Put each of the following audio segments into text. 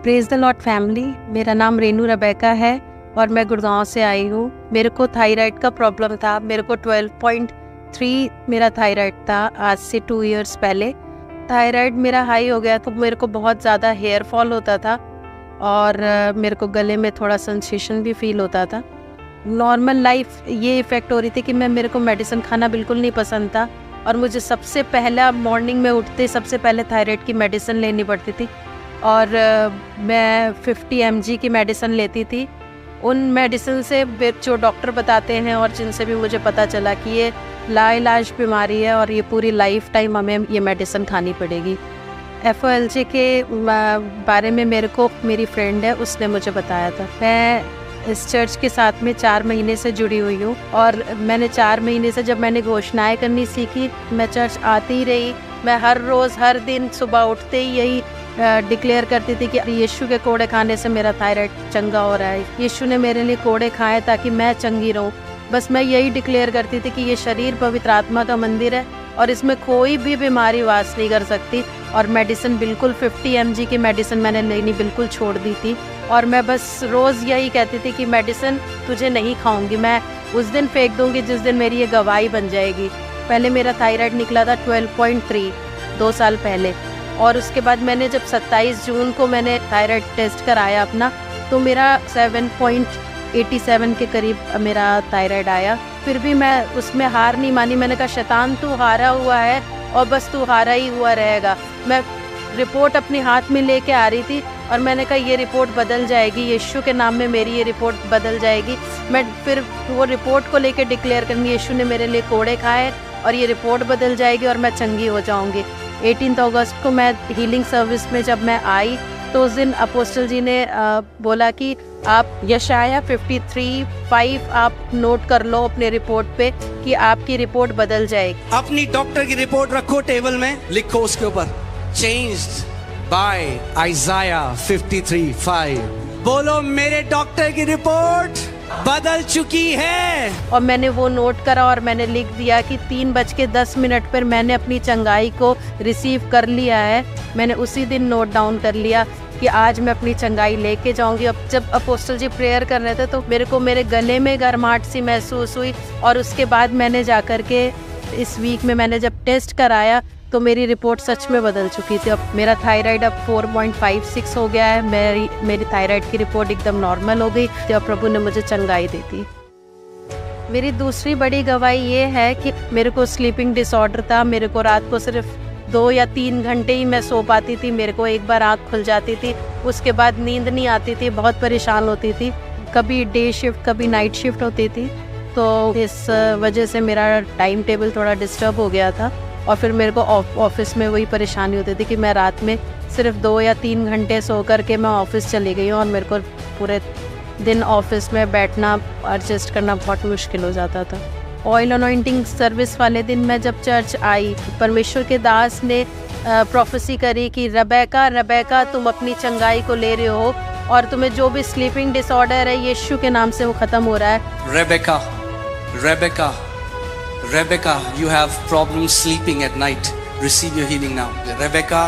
Praise the Lord family. मेरा नाम Renu Rebecca है और मैं गुड़गांव से आई हूँ। मेरे को थायराइड का प्रॉब्लम था। मेरे को 12.3 मेरा थायराइड था आज से 2 इयर्स पहले। थायराइड मेरा हाई हो गया तो मेरे को बहुत ज़्यादा हेयर फॉल होता था और मेरे को गले में थोड़ा सेंसेशन भी फील होता था। नॉर्मल लाइफ ये इफ़ेक्ट हो रही थी कि मेरे को मेडिसिन खाना बिल्कुल नहीं पसंद था और मुझे सबसे पहला मॉर्निंग में उठते सबसे पहले थायराइड की मेडिसिन लेनी पड़ती थी और मैं 50 mg की मेडिसिन लेती थी। उन मेडिसिन से जो डॉक्टर बताते हैं और जिनसे भी मुझे पता चला कि ये लाइलाज बीमारी है और ये पूरी लाइफ टाइम हमें ये मेडिसिन खानी पड़ेगी। FOLG के बारे में मेरे को मेरी फ्रेंड है उसने मुझे बताया था। मैं इस चर्च के साथ में 4 महीने से जुड़ी हुई हूँ और मैंने 4 महीने से जब मैंने घोषणाएं करनी सीखी मैं चर्च आती ही रही। मैं हर रोज़ हर दिन सुबह उठते ही यही डिक्लेयर करती थी कि यीशु के कोड़े खाने से मेरा थायराइड चंगा हो रहा है। यीशु ने मेरे लिए कोड़े खाए ताकि मैं चंगी रहूं। बस मैं यही डिक्लेयर करती थी कि ये शरीर पवित्र आत्मा का मंदिर है और इसमें कोई भी बीमारी वास नहीं कर सकती। और मेडिसिन बिल्कुल 50 mg की मेडिसिन मैंने लेनी बिल्कुल छोड़ दी थी और मैं बस रोज़ यही कहती थी कि मेडिसिन तुझे नहीं खाऊंगी, मैं उस दिन फेंक दूंगी जिस दिन मेरी ये गवाही बन जाएगी। पहले मेरा थायराइड निकला था 12.3 2 साल पहले और उसके बाद मैंने जब 27 जून को मैंने थायराइड टेस्ट कराया अपना तो मेरा 7.87 के करीब मेरा थायराइड आया। फिर भी मैं उसमें हार नहीं मानी। मैंने कहा शैतान तू हारा हुआ है और बस तू हारा ही हुआ रहेगा। मैं रिपोर्ट अपने हाथ में लेके आ रही थी और मैंने कहा ये रिपोर्ट बदल जाएगी, यीशु के नाम में मेरी ये रिपोर्ट बदल जाएगी। मैं फिर वो रिपोर्ट को लेके डिक्लेयर करूँगी यीशु ने मेरे लिए कोड़े खाए और ये रिपोर्ट बदल जाएगी और मैं चंगी हो जाऊँगी। 18 अगस्त को मैं हीलिंग सर्विस में जब मैं आई तो उस दिन अपोस्टल जी ने बोला कि आप यशाया 53:5 आप नोट कर लो अपने रिपोर्ट पे कि आपकी रिपोर्ट बदल जाएगी। अपनी डॉक्टर की रिपोर्ट रखो टेबल में, लिखो उसके ऊपर चेंज्ड बाय आइज़ाया 53:5। बोलो मेरे डॉक्टर की रिपोर्ट बदल चुकी है। और मैंने वो नोट करा और मैंने लिख दिया कि 3:10 पर मैंने अपनी चंगाई को रिसीव कर लिया है। मैंने उसी दिन नोट डाउन कर लिया कि आज मैं अपनी चंगाई लेके जाऊंगी। अब जब अपोस्टल जी प्रेयर कर रहे थे तो मेरे को मेरे गले में गर्माहट सी महसूस हुई और उसके बाद मैंने जाकर के इस वीक में मैंने जब टेस्ट कराया तो मेरी रिपोर्ट सच में बदल चुकी थी। अब मेरा थायराइड अब 4.56 हो गया है। मेरी थायराइड की रिपोर्ट एकदम नॉर्मल हो गई जब प्रभु ने मुझे चंगाई दी थी। मेरी दूसरी बड़ी गवाही ये है कि मेरे को स्लीपिंग डिसऑर्डर था। मेरे को रात को सिर्फ 2 या 3 घंटे ही मैं सो पाती थी। मेरे को एक बार आँख खुल जाती थी, उसके बाद नींद नहीं आती थी, बहुत परेशान होती थी। कभी डे शिफ्ट कभी नाइट शिफ्ट होती थी तो इस वजह से मेरा टाइम टेबल थोड़ा डिस्टर्ब हो गया था और फिर मेरे को ऑफिस में वही परेशानी होती थी कि मैं रात में सिर्फ 2 या 3 घंटे सो करके मैं ऑफिस चली गई हूँ और मेरे को पूरे दिन ऑफिस में बैठना एडजस्ट करना बहुत मुश्किल हो जाता था। ऑयल अनॉइंटिंग सर्विस वाले दिन मैं जब चर्च आई, परमेश्वर के दास ने प्रोफेसी करी कि रेबेका तुम अपनी चंगाई को ले रहे हो और तुम्हें जो भी स्लीपिंग डिसऑर्डर है यीशु के नाम से वो ख़त्म हो रहा है। Rebecca, you have problems sleeping at night. Receive your healing now. Rebecca,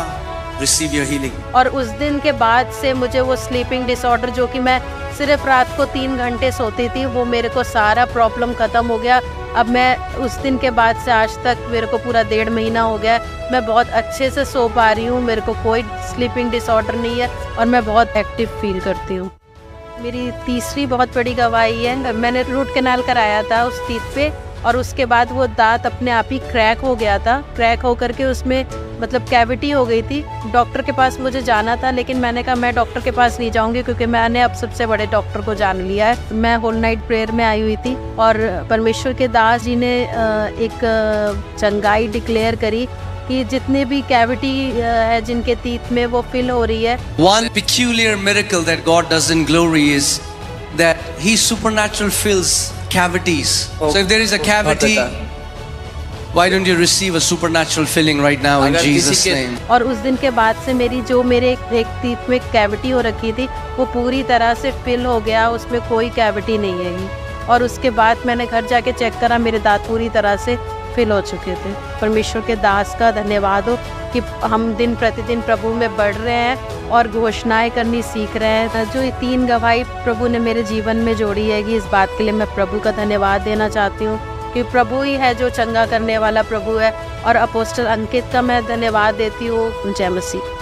receive your healing. और उस दिन के बाद से मुझे वो स्लीपिंग डिसऑर्डर जो कि मैं सिर्फ रात को 3 घंटे सोती थी वो मेरे को सारा प्रॉब्लम ख़त्म हो गया। अब मैं उस दिन के बाद से आज तक मेरे को पूरा 1.5 महीना हो गया है। मैं बहुत अच्छे से सो पा रही हूँ, मेरे को कोई स्लीपिंग डिसऑर्डर नहीं है और मैं बहुत एक्टिव फील करती हूँ। मेरी तीसरी बहुत बड़ी गवाही है, मैंने रूट कैनाल कराया था उस टीथ पे और उसके बाद वो दांत अपने आप ही क्रैक हो गया था। क्रैक हो करके उसमें मतलब कैविटी हो गई थी। डॉक्टर के पास मुझे जाना था लेकिन मैंने कहा मैं डॉक्टर के पास नहीं जाऊंगी क्योंकि मैंने अब सबसे बड़े डॉक्टर को जान लिया है। मैं होल नाइट प्रेयर में आई हुई थी और परमेश्वर के दास जी ने एक चंगाई डिक्लेयर करी कि जितने भी कैविटी है जिनके टीथ में वो फिल हो रही है। One peculiar miracle that God does in glory is that He supernatural fills cavities. So if there is a cavity, why don't you receive a supernatural filling right now in Jesus name? और उस दिन के बाद से मेरे एक teeth में cavity हो रखी थी वो पूरी तरह से फिल हो गया, उसमें कोई कैविटी नहीं है। और उसके बाद मैंने घर जाके चेक करा, मेरे दांत पूरी तरह से फिल हो चुके थे। परमेश्वर के दास का धन्यवाद हो कि हम दिन प्रतिदिन प्रभु में बढ़ रहे हैं और घोषणाएं करनी सीख रहे हैं। जो ये 3 गवाही प्रभु ने मेरे जीवन में जोड़ी है कि इस बात के लिए मैं प्रभु का धन्यवाद देना चाहती हूँ कि प्रभु ही है जो चंगा करने वाला प्रभु है। और अपोस्टल अंकित का मैं धन्यवाद देती हूँ। जय मसीह।